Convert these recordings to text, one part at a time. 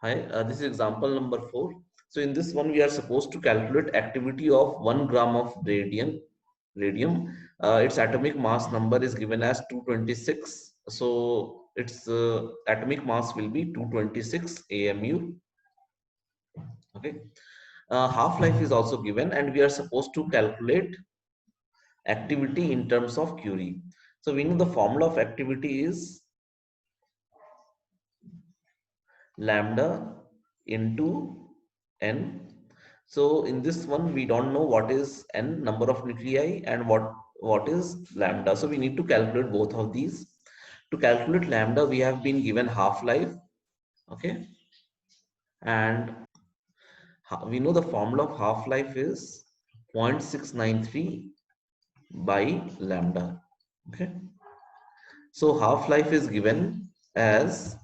Hi, this is example number 4. So in this one, we are supposed to calculate activity of 1 gram of radium. Its atomic mass number is given as 226. So its atomic mass will be 226 AMU. Okay. Half-life is also given, and we are supposed to calculate activity in terms of Curie. So we know the formula of activity is lambda into n. So in this one, we don't know what is n, number of nuclei, and what is lambda. So we need to calculate both of these. To calculate lambda, we have been given half-life. Okay. And we know the formula of half-life is 0.693 by lambda. Okay. So half-life is given as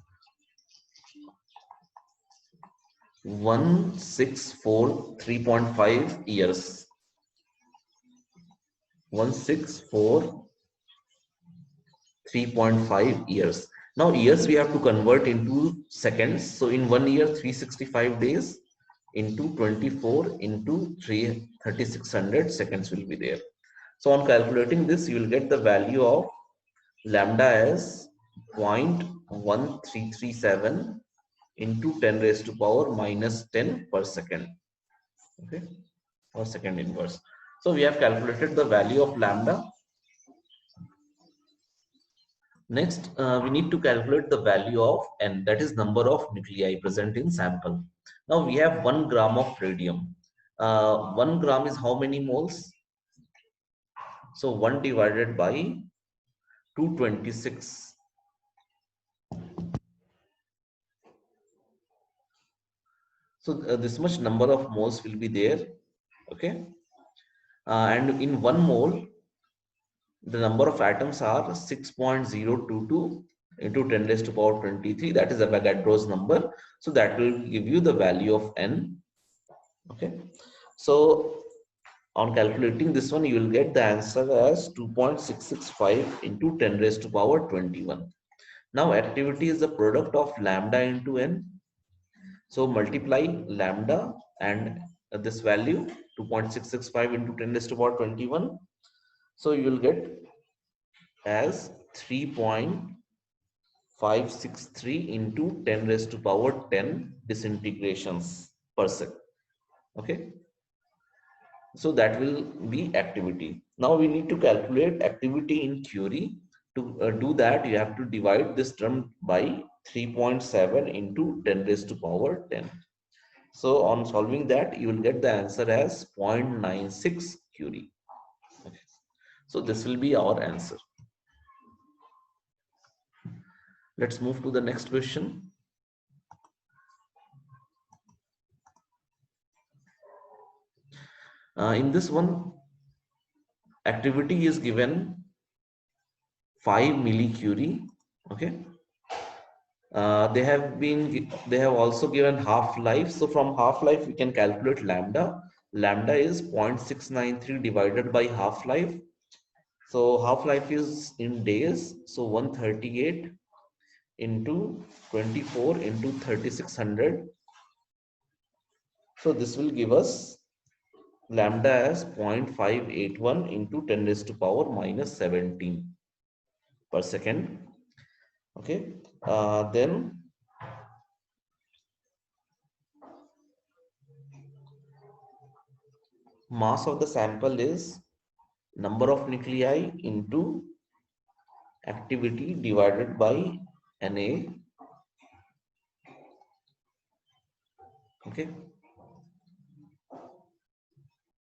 164 3.5 years. 164 3.5 years. Now years we have to convert into seconds. So in 1 year 365 days into 24 into 3600 seconds will be there. So on calculating this, you will get the value of lambda as 0.1337 into 10 raised to power minus 10 per second. Okay, or second inverse. So we have calculated the value of lambda. Next, we need to calculate the value of n, that is number of nuclei present in sample. Now we have 1 gram of radium. 1 gram is how many moles? So 1 divided by 226. So this much number of moles will be there. Okay. And in 1 mole, the number of atoms are 6.022 into 10 raised to power 23. That is Avogadro's number. So that will give you the value of n. Okay. So on calculating this one, you will get the answer as 2.665 into 10 raised to power 21. Now activity is the product of lambda into n. So multiply lambda and this value 2.665 into 10 raised to power 21. So you will get as 3.563 into 10 raised to power 10 disintegrations per second. Okay. So that will be activity. Now we need to calculate activity in Curie. To do that, you have to divide this term by 3.7 into 10 raised to power 10. So on solving that, you will get the answer as 0.96 Curie. Okay. So this will be our answer. Let's move to the next question. In this one, activity is given 5 millicurie. Okay. They have also given half-life. So from half-life, we can calculate lambda. Lambda is 0.693 divided by half-life. So half-life is in days. So 138 into 24 into 3600. So this will give us lambda as 0.581 into 10 raised to power minus 17 per second. Okay. Then mass of the sample is number of nuclei into activity divided by Na. Okay.